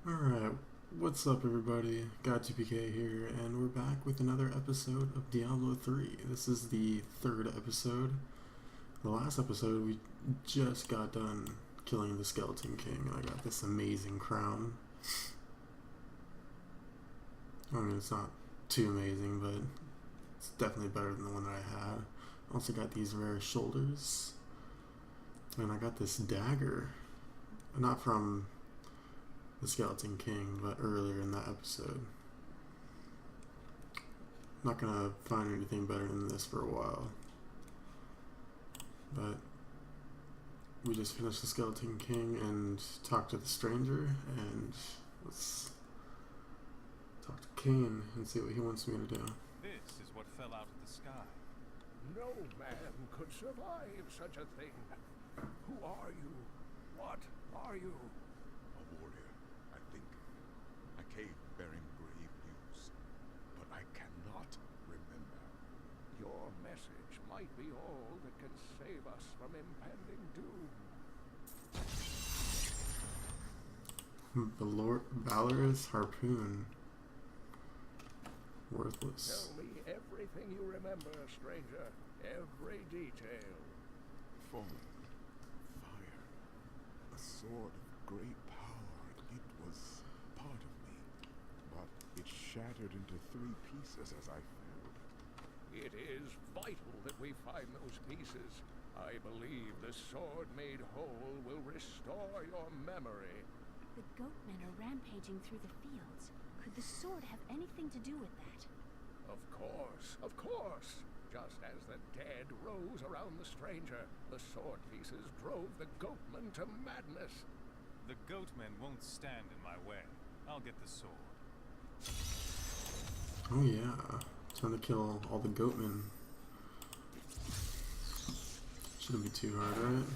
Alright, what's up everybody? GodGPK here, and we're back with another episode of Diablo 3. This is the third episode. The last episode we just got done killing the Skeleton King, and I got this amazing crown. I mean, it's not too amazing, but it's definitely better than the one that I had. Also got these rare shoulders, and I got this dagger. Not from the Skeleton King, but earlier in that episode. Not gonna find anything better than this for a while. But we just finished the Skeleton King and talked to the stranger, and let's talk to Cain and see what he wants me to do. This is what fell out of the sky. No man could survive such a thing. Who are you? What are you? A warrior, I think. I came bearing grave news, but I cannot remember. Your message might be all that can save us from impending doom. Valorous harpoon. Worthless. Tell me everything you remember, stranger. Every detail. Fallen. Fire. A sword of great power. It was part of me, but it shattered into 3 pieces as I fell. It is vital that we find those pieces. I believe the sword made whole will restore your memory. The Goatmen are rampaging through the fields. Could the sword have anything to do with that? Of course, of course. Just as the dead rose around the stranger, the sword pieces drove the Goatmen to madness. The Goatmen won't stand in my way. I'll get the sword. Oh yeah, time to kill all the Goatmen. Shouldn't be too hard, right?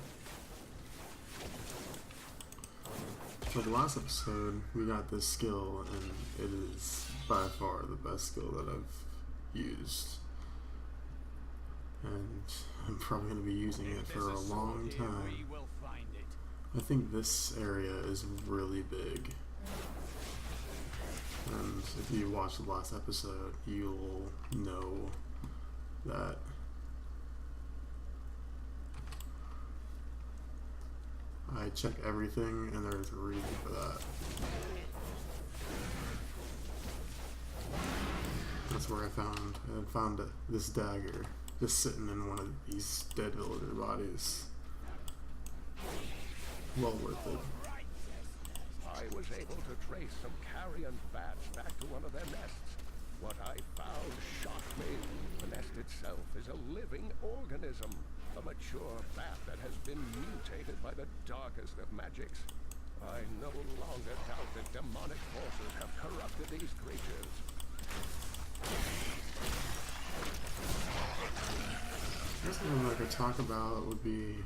Like last episode, we got this skill, and it is by far the best skill that I've used. And I'm probably going to be using it for a long time. I think this area is really big. And if you watched the last episode, you'll know that I check everything, and there's a reason for that. That's where I found this dagger just sitting in one of these dead villager bodies. Well worth it. I was able to trace some carrion bats back to one of their nests. What I found shocked me. The nest itself is a living organism. A mature bat that has been mutated by the darkest of magics. I no longer doubt that demonic forces have corrupted these creatures. I guess something I could talk about would be,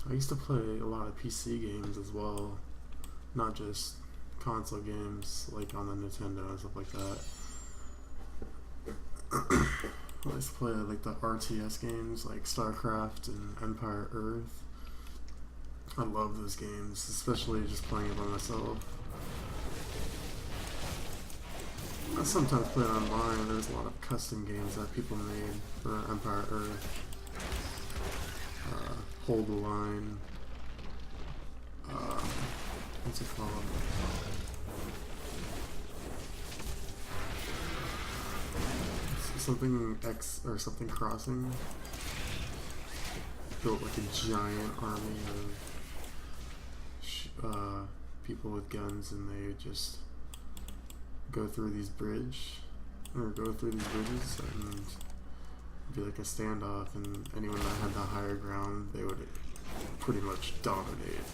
I used to play a lot of PC games as well, not just console games like on the Nintendo and stuff like that. I used to play like the RTS games like StarCraft and Empire Earth. I love those games, especially just playing it by myself. I sometimes play it online. There's a lot of custom games that people made for Empire Earth. Hold the Line. What's it called? Something X or something Crossing. Built like a giant army of people with guns, and they would just go through these bridges, and be like a standoff, and anyone that had the higher ground, they would pretty much dominate.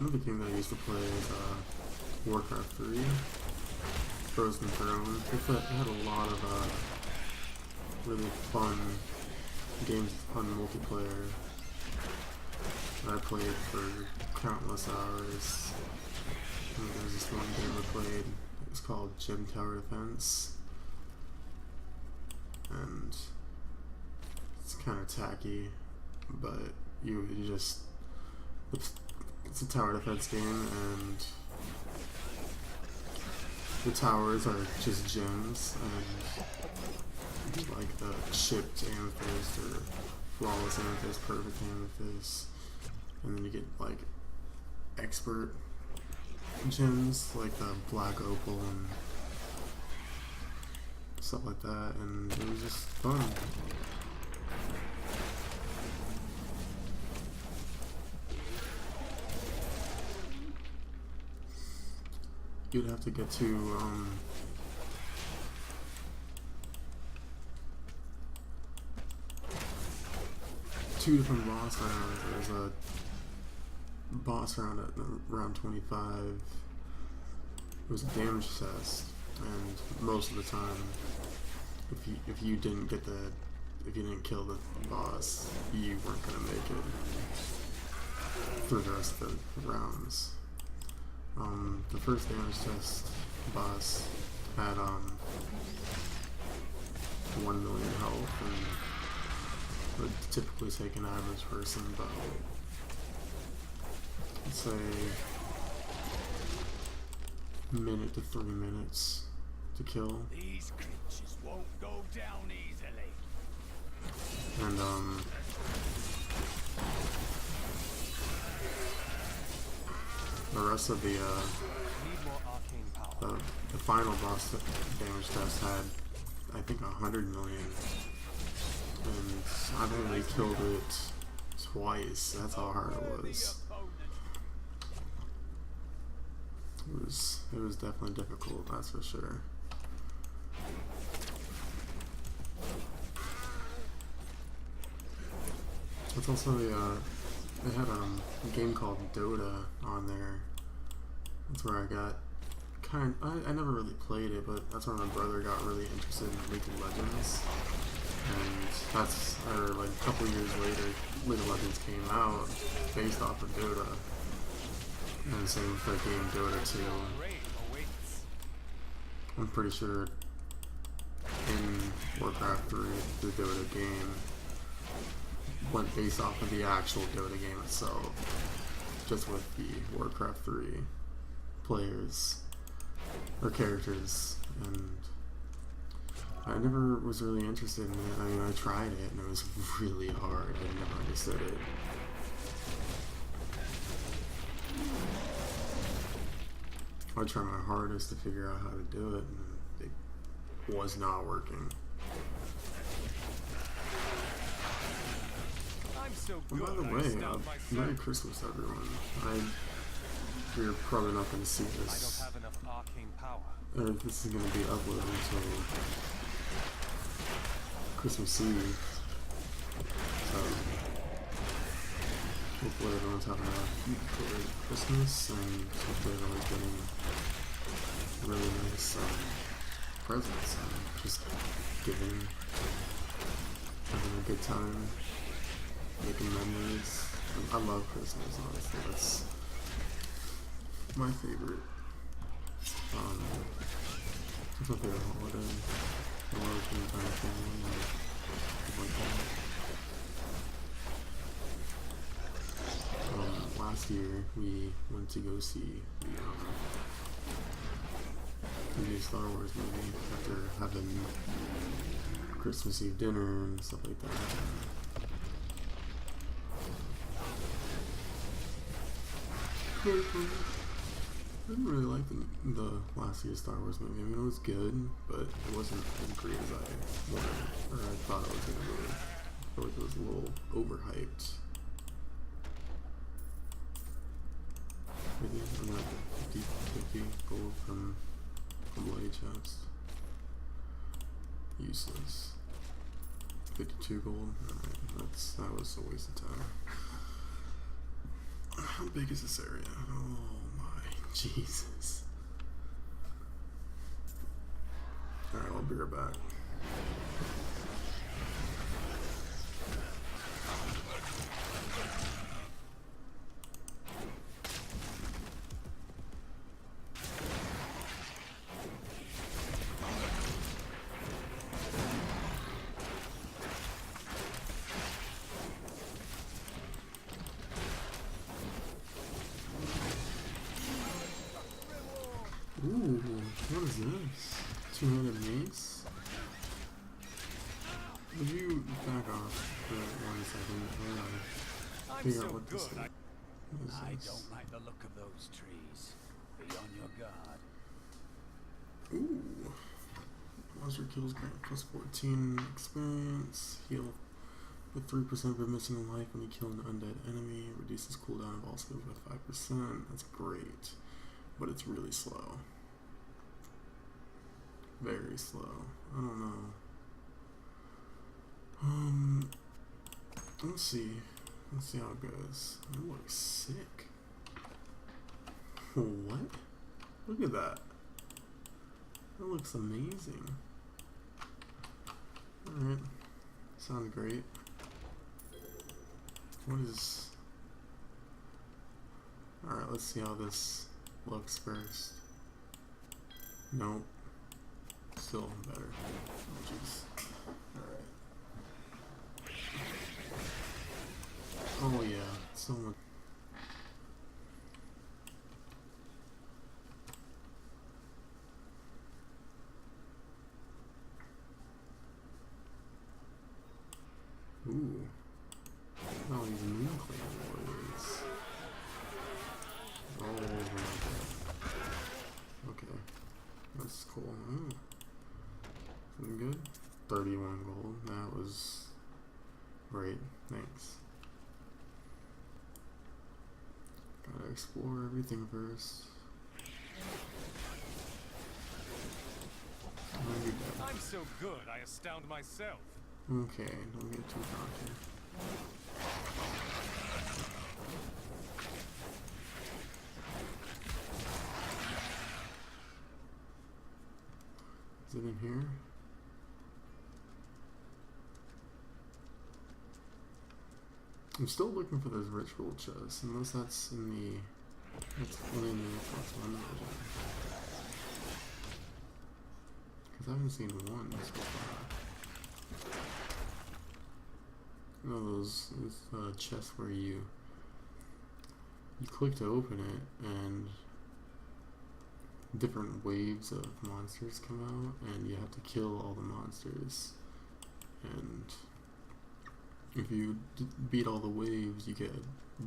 Another game that I used to play is Warcraft 3, Frozen Throne. It had a lot of really fun games on multiplayer that I played for countless hours. And there was this one game I played, it was called Gem Tower Defense, and it's kind of tacky, but you just it's a tower defense game, and the towers are just gems, and like the chipped amethyst or flawless amethyst, perfect amethyst, and then you get like expert gems like the black opal and stuff like that, and it was just fun. You'd have to get to two different boss rounds. There's a boss round at round 25. It was a damage test, and most of the time, if you didn't kill the boss, you weren't gonna make it through the rest of the rounds. The first damage test boss had 1 million health, and would typically take an average person about, let's say, minute to 3 minutes to kill. These creatures won't go down easily. And the rest of the final boss damage test had, I think, 100 million, and I've only killed it twice. That's how hard it was. It was definitely difficult, that's for sure. It's also they had a game called Dota on there. That's where I got I never really played it, but that's where my brother got really interested in League of Legends. And that's, or like a couple years later, League of Legends came out based off of Dota. And same with the game Dota 2. I'm pretty sure in Warcraft 3, the Dota game went based off of the actual Dota game itself, just with the Warcraft 3 players or characters, and I never was really interested in it. I mean, I tried it and it was really hard. I never understood it. I tried my hardest to figure out how to do it, and it was not working. And by the way, Merry Christmas, everyone. You're probably not going to see this. I don't have enough arcane power. This is going to be uploaded until Christmas Eve. So, hopefully everyone's having a great Christmas, and hopefully everyone's getting really nice presents and just giving, having a good time, making memories. I love Christmas, honestly. That's my favorite. It's my favorite holiday. I love spending time with family and stuff like that. Last year we went to go see the new Star Wars movie after having Christmas Eve dinner and stuff like that. I didn't really like the last year's Star Wars movie. I mean, it was good, but it wasn't as great as I wanted, or I thought it was going to be. I feel like it was a little overhyped. Maybe I'm like 50 gold from Bloody Chest. Useless. 52 gold. Alright, that was a waste of time. How big is this area? Oh my Jesus. Alright, I'll be right back. this? Two-handed mace? Would you back off for 1 second? I'm Figure out so what this good. is. What is I this? don't like the look of those trees. Be on your guard. Ooh. Monster kills grant plus 14 experience. Heal with 3% for missing a life when you kill an undead enemy. Reduces cooldown of all skills by 5%. That's great. But it's really slow. Very slow. I don't know. Let's see. Let's see how it goes. It looks sick. What? Look at that. That looks amazing. Alright. Sounds great. What is... Alright, let's see how this looks first. Nope. Still better. Oh, jeez. Alright. Oh yeah, so much. Ooh. Oh, these moon clan warriors. All over like that. Okay. That's cool. Ooh. Something good? 31 gold. That was great. Thanks. Gotta explore everything first. Oh, you're dead. I'm so good, I astound myself. Okay, don't get too cocky. Is it in here? I'm still looking for this ritual chest, unless that's in the... That's only in the Xbox One version. Because I haven't seen one so far. You know those chests where you click to open it and different waves of monsters come out and you have to kill all the monsters, and if you beat all the waves you get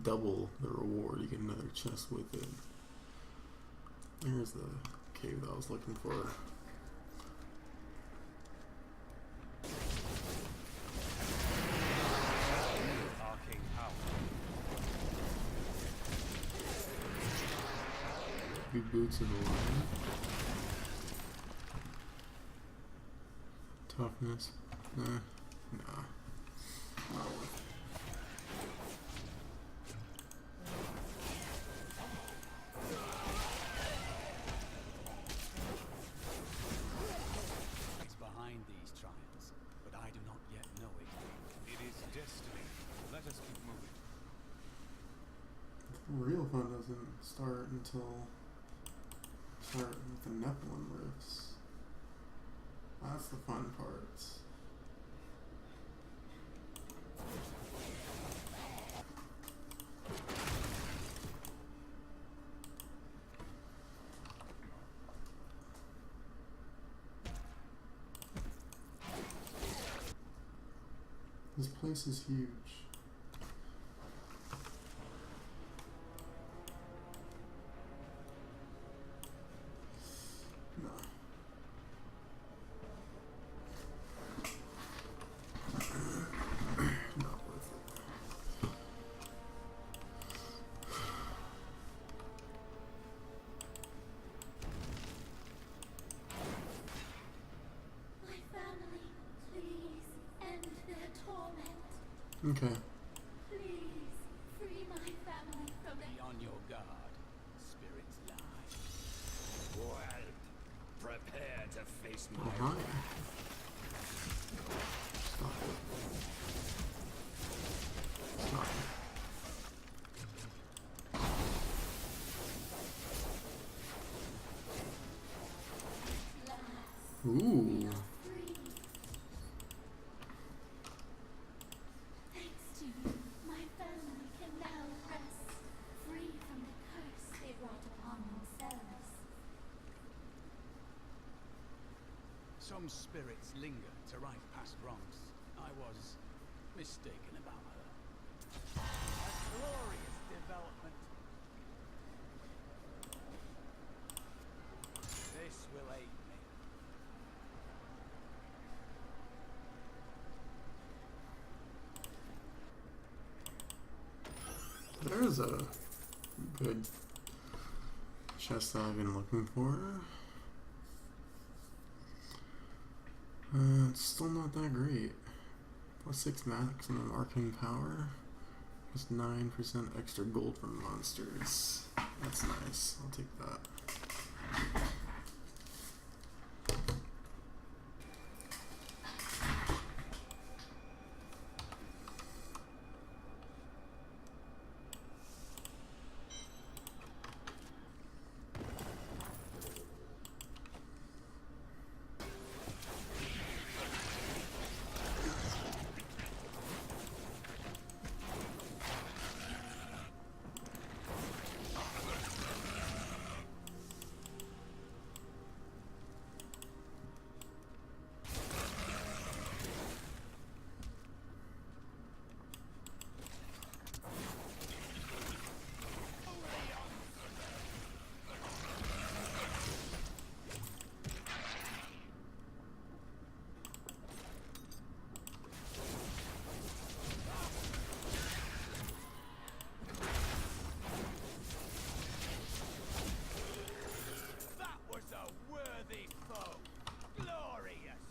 double the reward, you get another chest with it. There's the cave that I was looking for. Arcane power. Big boots of the lion. Toughness. Nah. Not worth it. It's behind these trials, but I do not yet know it. It is destiny. Let us keep moving. Real fun doesn't start until with the Nephilim rifts. That's the fun parts. This place is huge. No. Not worth it. My family, please end their torment. Okay. Please free my family from Be it. on your guard. Spirits lie. Well, prepare to face Oh, my hi. Stop it. Stop it. Ooh. Free. Thanks to you, my family can now rest, free from the curse they brought upon themselves. Some spirits linger to right past wrongs. I was mistaken about her. A glorious development. This will aid me. There's a good chest that I've been looking for. It's still not that great. Plus 6 maximum arcane power. Plus 9% extra gold from monsters. That's nice. I'll take that. That was a worthy foe. Glorious.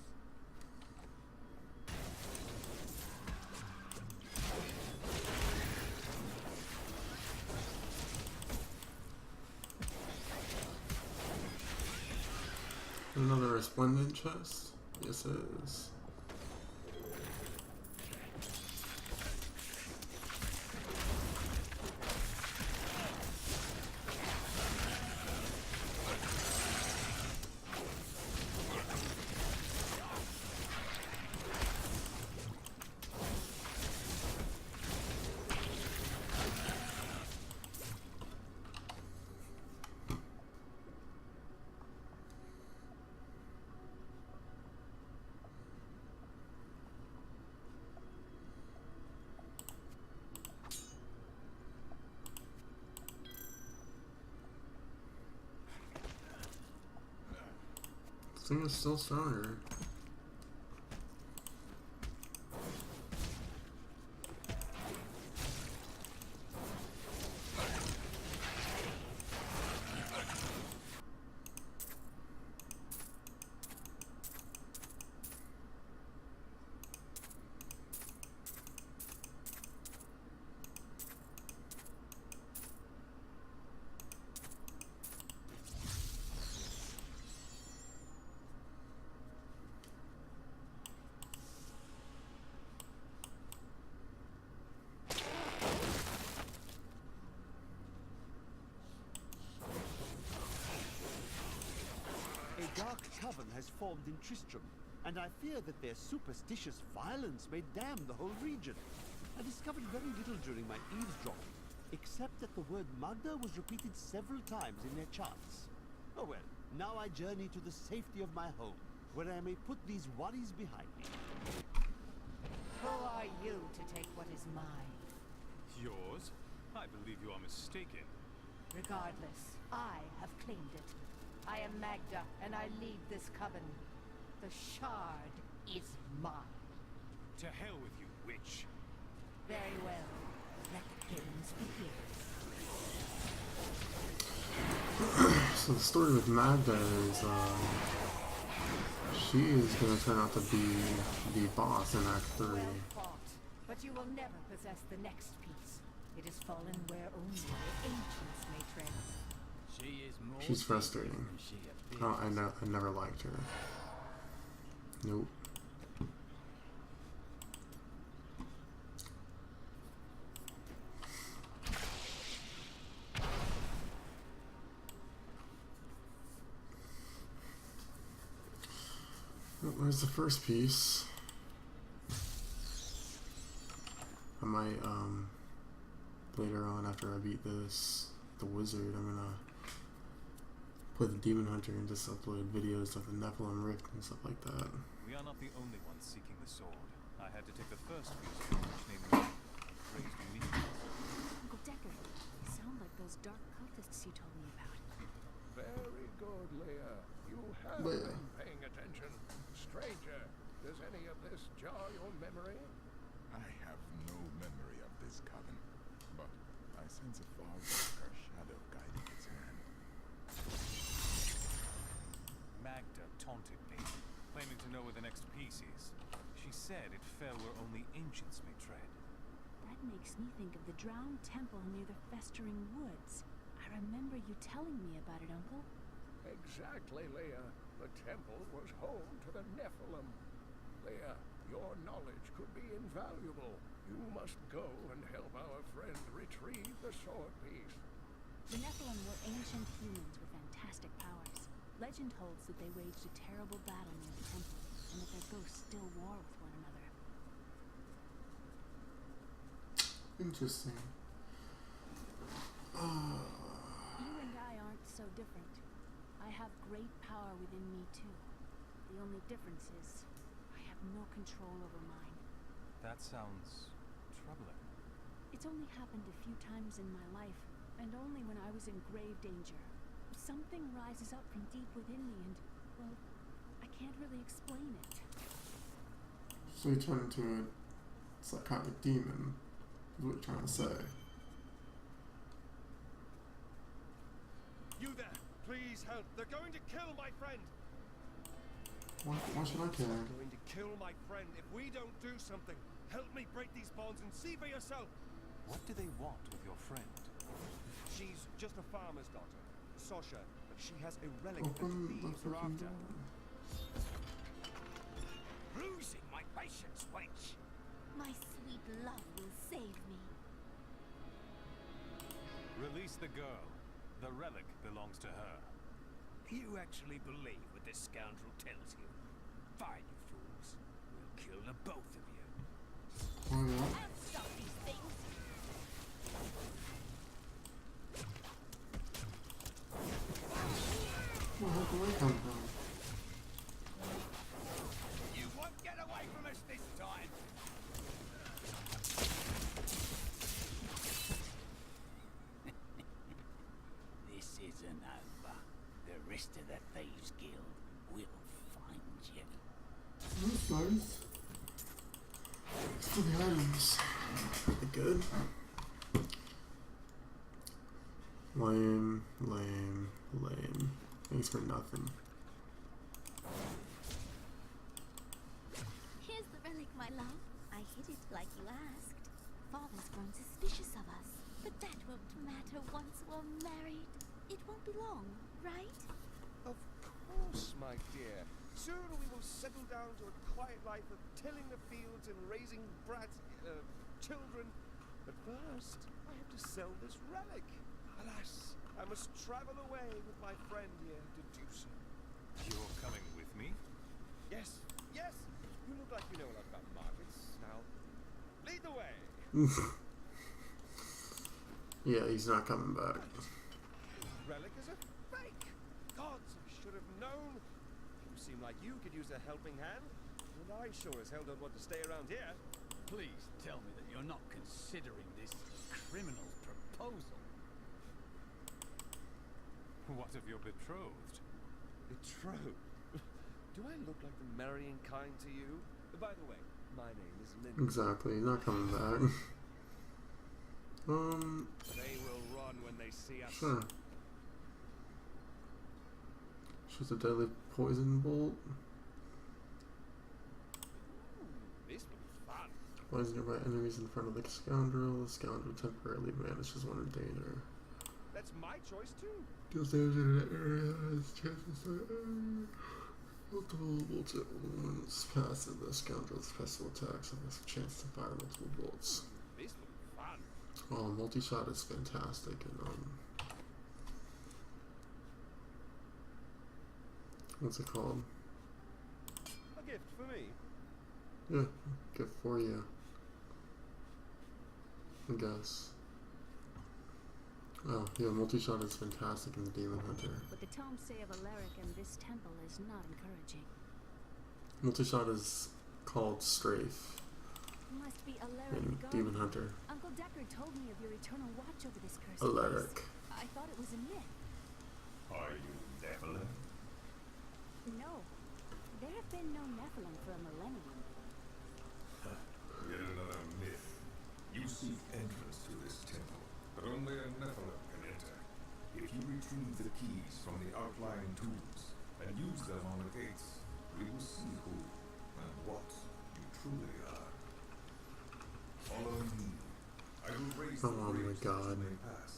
Another resplendent chest? Yes, it is. This thing is still stronger. A dark coven has formed in Tristram, and I fear that their superstitious violence may damn the whole region. I discovered very little during my eavesdropping, except that the word Magda was repeated several times in their charts. Oh well, now I journey to the safety of my home, where I may put these worries behind me. Who are you to take what is mine? Yours? I believe you are mistaken. Regardless, I have claimed it. I am Magda, and I lead this coven. The shard is mine. To hell with you, witch. Very well. Let the games begin. So the story with Magda is, she is going to turn out to be the boss in Act 3. Well fought, but you will never possess the next piece. It is fallen where only the ancients may tread. She is more She's frustrating. than she appears. Oh, I never liked her. Nope. Well, there's the first piece. I might, later on after I beat the wizard, I'm gonna play the Demon Hunter and just upload videos of the Nephilim Rift and stuff like that. We are not the only ones seeking the sword. I had to take the first few steps which named me raised me. Uncle Decker, you sound like those dark cultists you told me about. Very good, Leia. You have Leia. been paying attention. Stranger, does any of this jar your memory? I have no memory of this coven, but I sense a far darker shadow guiding its hand. Magda taunted me, claiming to know where the next piece is. She said it fell where only ancients may tread. That makes me think of the drowned temple near the festering woods. I remember you telling me about it, Uncle. Exactly, Leia. The temple was home to the Nephilim. Leia, your knowledge could be invaluable. You must go and help our friend retrieve the sword piece. The Nephilim were ancient humans with fantastic powers. Legend holds that they waged a terrible battle near the temple, and that their ghosts still war with one another. Interesting. You and I aren't so different. I have great power within me too. The only difference is, I have no control over mine. That sounds troubling. It's only happened a few times in my life, and only when I was in grave danger. Something rises up from deep within me and, well, I can't really explain it. So you turn into a psychotic demon, is what you're trying to say. You there! Please help! They're going to kill my friend! Why should I care? They're going to kill my friend if we don't do something! Help me break these bonds and see for yourself! What do they want with your friend? She's just a farmer's daughter, Sasha, but she has a relic that Open the thieves are freaking after. door. Losing my patience, wench. My sweet love will save me. Release the girl. The relic belongs to her. You actually believe what this scoundrel tells you? Fine, you fools. We'll kill the both of you. Why not? I'll stop these things. Where the heck did I come from? You won't get away from us this time. This isn't over. The rest of the Thieves Guild will find you. That's nice. Still the items. Pretty good. Lame, lame, lame. Thanks for nothing. Here's the relic, my love. I hid it like you asked. Father's grown suspicious of us, but that won't matter once we're married. It won't be long, right? Of course, my dear. Soon we will settle down to a quiet life of tilling the fields and raising children. But first, I have to sell this relic. Alas, I must travel away with my friend here to do so. You're coming with me? Yes, yes! You look like you know a lot about markets. Now, lead the way! Yeah, he's not coming back. Relic is a fake! Gods, I should have known! You seem like you could use a helping hand. And I sure as hell don't want to stay around here. Please tell me that you're not considering this criminal's proposal. What of your betrothed? Betrothed? Do I look like the marrying kind to you? By the way, my name is Linda. Exactly, not coming back. They will run when they see us. Sure. Shoots a deadly poison bolt. This will be fun. Poison nearby enemies in front of the scoundrel. The scoundrel temporarily vanishes when in danger. That's my choice too. Deals damage in an area has chances that multiple to once passive. The scoundrel's pestle attacks have a chance to fire multiple bolts. This will be fun. Oh, multi-shot is fantastic, and what's it called? A gift for me. Yeah, good for you. I guess. Oh, yeah, multi-shot is fantastic in the Demon Hunter. What the tomes say of Alaric and this temple is not encouraging. Multi-shot is called Strafe Must be Alaric in the Guardian. Demon Hunter. Uncle Deckard told me of your eternal watch over this cursed Alaric. place. I thought it was a myth. Are you Nephilim? No. There have been no Nephilim for a millennium. Yet another myth. You seek entrance to this temple, but only a Nephilim can enter. If you retrieve the keys from the outlying tombs and use them on the gates, we will see who and what you truly are. Follow me. I will raise the Oh my bridge that God. you may pass.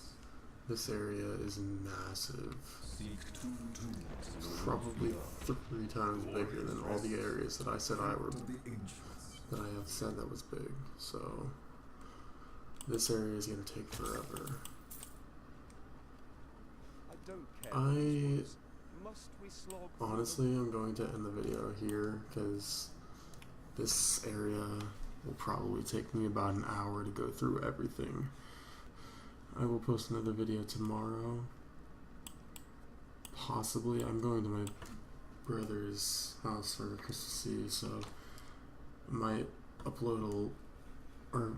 This area is massive. Seek two tombs in the Probably woods 3 times bigger than all the areas that I said beyond. Of the ancients. that I have said that was big. So this area is gonna take forever. I don't care. I Must we slog through honestly am going to end the video here because this area will probably take me about an hour to go through everything. I will post another video tomorrow. Possibly. I'm going to my brother's house for Christmas Eve, so I might upload or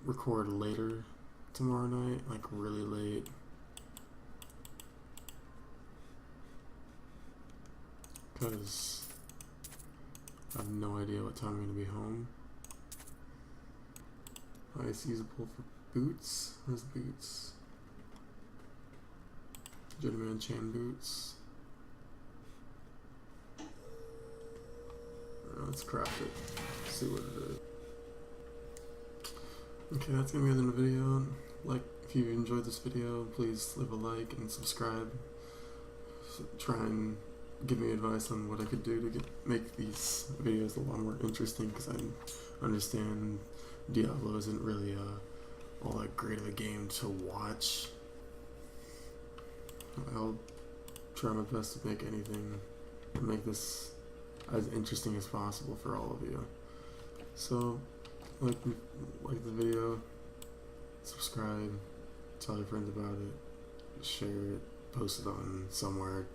record later tomorrow night, like really late. Because I have no idea what time I'm going to be home. It's usable for boots. Where's the boots? Gentleman chain boots. Let's craft it. See what it is. Okay, that's gonna be the end of the video. Like, if you enjoyed this video, please leave a like and subscribe. Try and give me advice on what I could do to make these videos a lot more interesting, because I understand Diablo isn't really all that great of a game to watch. I'll try my best to make anything, to make this as interesting as possible for all of you. So, like the video, subscribe, tell your friends about it, share it, post it on somewhere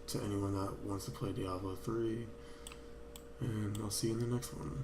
to anyone that wants to play Diablo 3, and I'll see you in the next one.